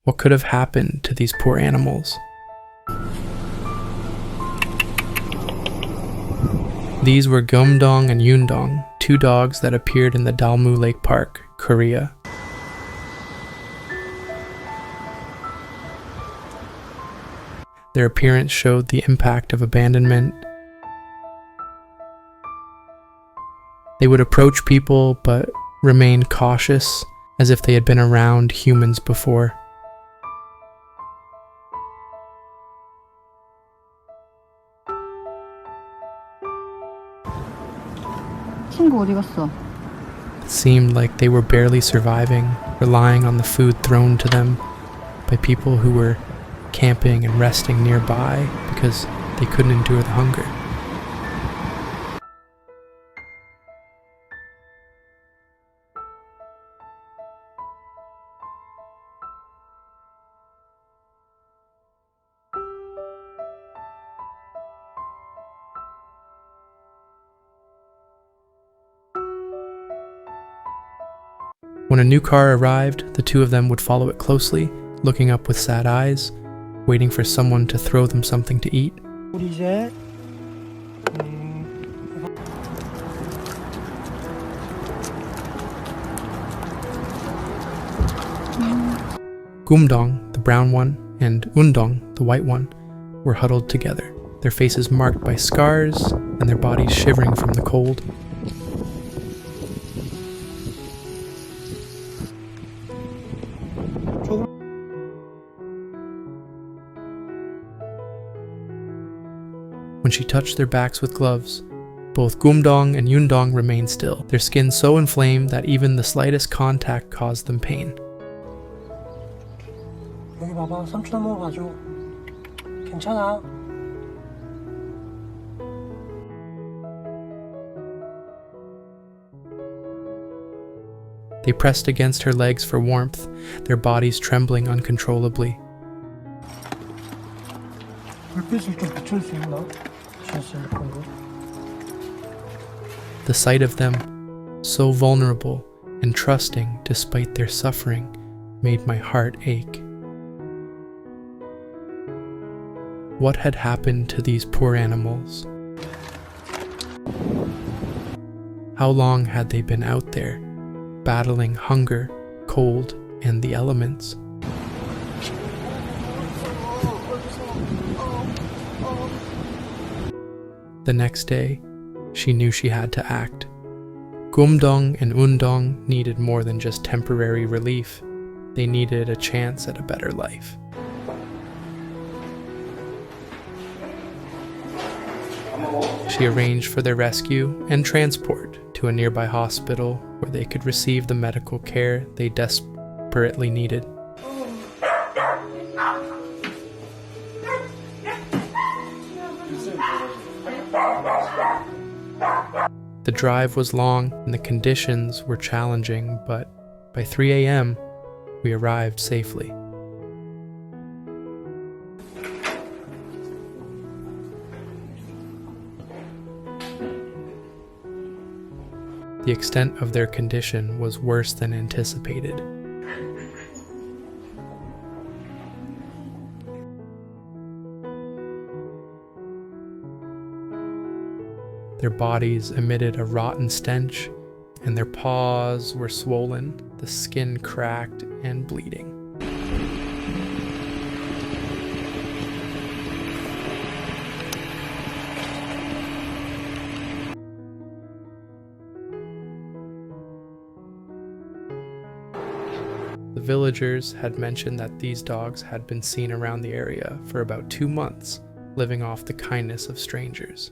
What could have happened to these poor animals? These were Geumdong and Eundong, two dogs that appeared in the Dalmu Lake Park, Korea. Their appearance showed the impact of abandonment. They would approach people but remained cautious, as if they had been around humans before. 친구 어디 갔어? It seemed like they were barely surviving, relying on the food thrown to them by people who were camping and resting nearby because they couldn't endure the hunger. When a new car arrived, the two of them would follow it closely, looking up with sad eyes, waiting for someone to throw them something to eat. Geumdong, the brown one, and Eundong, the white one, were huddled together, their faces marked by scars and their bodies shivering from the cold. When she touched their backs with gloves, both Geumdong and Eundong remained still, their skin so inflamed that even the slightest contact caused them pain. 여기 봐봐, 삼촌 한번 봐줘. 괜찮아. They pressed against her legs for warmth, their bodies trembling uncontrollably. 불빛을 좀 비출 수 있나? The sight of them, so vulnerable and trusting despite their suffering, made my heart ache. What had happened to these poor animals? How long had they been out there, battling hunger, cold, and the elements? The next day, she knew she had to act. Geumdong and Eundong needed more than just temporary relief. They needed a chance at a better life. She arranged for their rescue and transport to a nearby hospital where they could receive the medical care they desperately needed. The drive was long and the conditions were challenging, but by 3 a.m., we arrived safely. The extent of their condition was worse than anticipated. Their bodies emitted a rotten stench, and their paws were swollen, the skin cracked and bleeding. The villagers had mentioned that these dogs had been seen around the area for about 2 months, living off the kindness of strangers.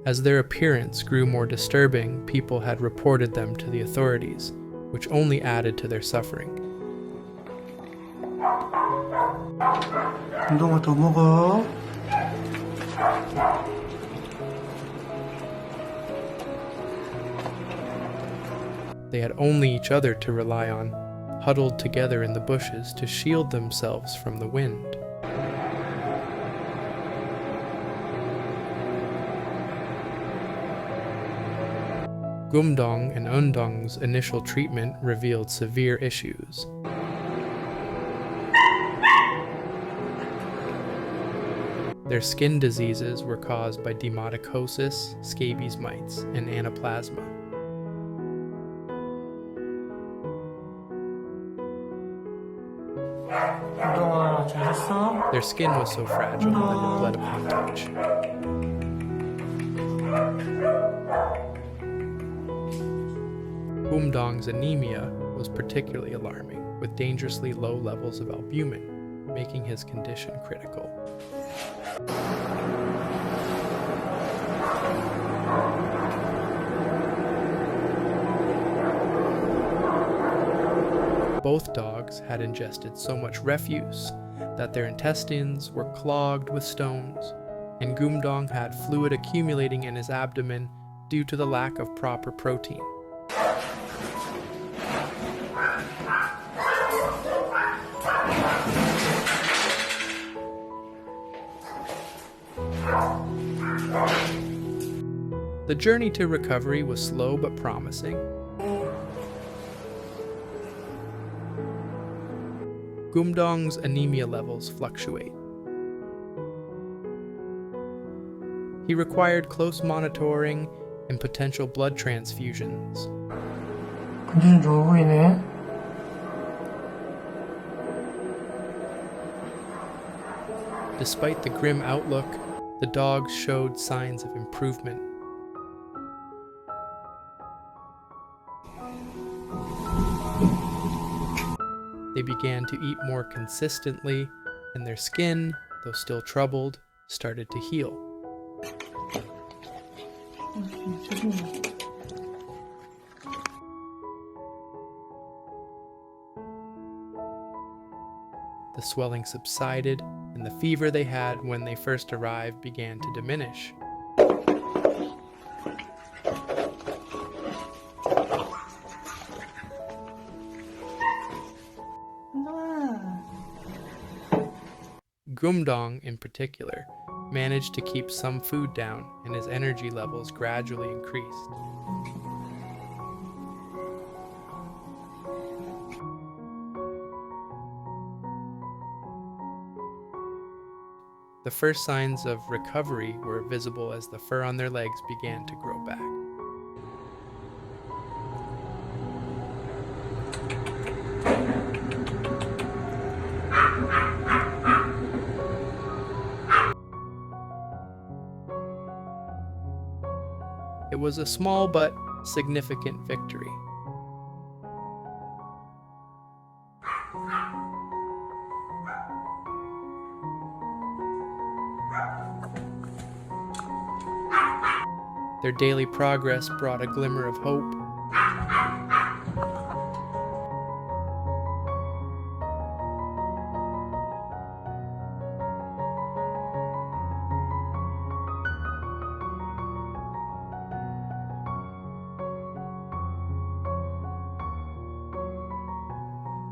As their appearance grew more disturbing, people had reported them to the authorities, which only added to their suffering. 운동화 더 먹어. They had only each other to rely on, huddled together in the bushes to shield themselves from the wind. Geumdong and Eundong's initial treatment revealed severe issues. Their skin diseases were caused by demodicosis, scabies mites, and anaplasma. 운동아 잘 잤어? Their skin was so fragile that it bled upon touch. Geumdong's anemia was particularly alarming, with dangerously low levels of albumin, making his condition critical. Both dogs had ingested so much refuse that their intestines were clogged with stones, and Geumdong had fluid accumulating in his abdomen due to the lack of proper protein. The journey to recovery was slow but promising. Geumdong's anemia levels fluctuate. He required close monitoring and potential blood transfusions. 컨디션 좋아 보이네. Despite the grim outlook, the dogs showed signs of improvement. They began to eat more consistently, and their skin, though still troubled, started to heal. The swelling subsided, and the fever they had when they first arrived began to diminish. Geumdong, in particular, managed to keep some food down, and his energy levels gradually increased. The first signs of recovery were visible as the fur on their legs began to grow back. It was a small but significant victory. Their daily progress brought a glimmer of hope.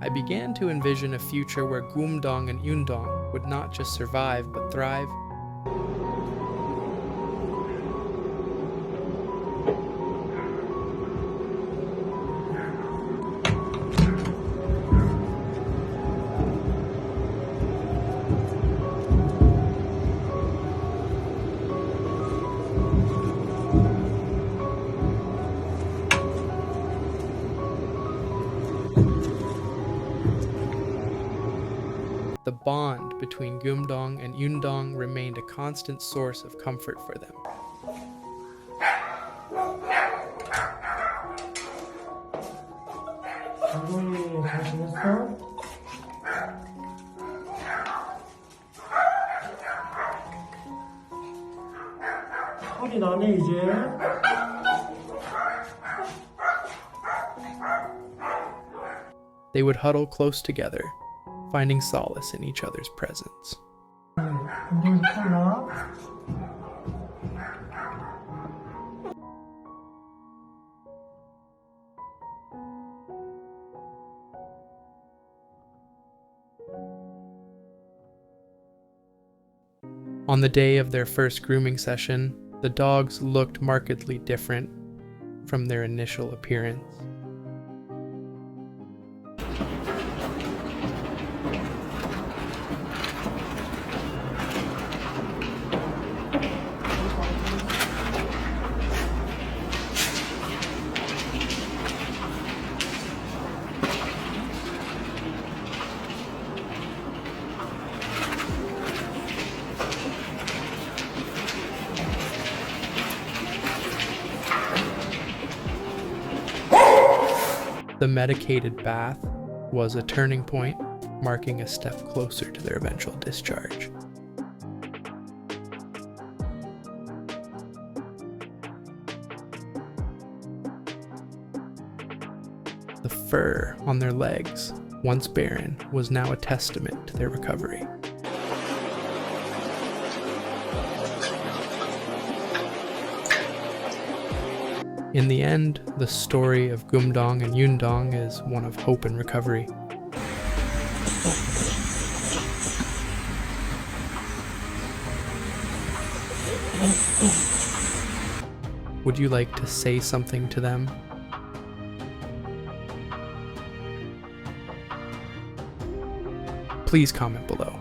I began to envision a future where Geumdong and Eundong would not just survive but thrive. The bond between Geumdong and Eundong remained a constant source of comfort for them. 운동이 잘 지냈어? 털이 나네 이제. They would huddle close together, finding solace in each other's presence. 운동에서 털 나? On the day of their first grooming session, the dogs looked markedly different from their initial appearance. The medicated bath was a turning point, marking a step closer to their eventual discharge. The fur on their legs, once barren, was now a testament to their recovery. In the end, the story of Geumdong and Eundong is one of hope and recovery. Would you like to say something to them? Please comment below.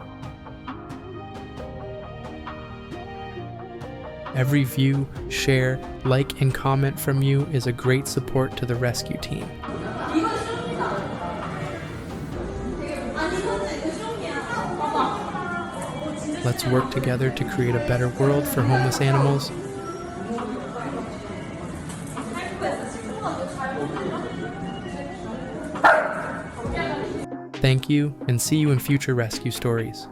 Every view, share, like, and comment from you is a great support to the rescue team. Let's work together to create a better world for homeless animals. Thank you, and see you in future rescue stories.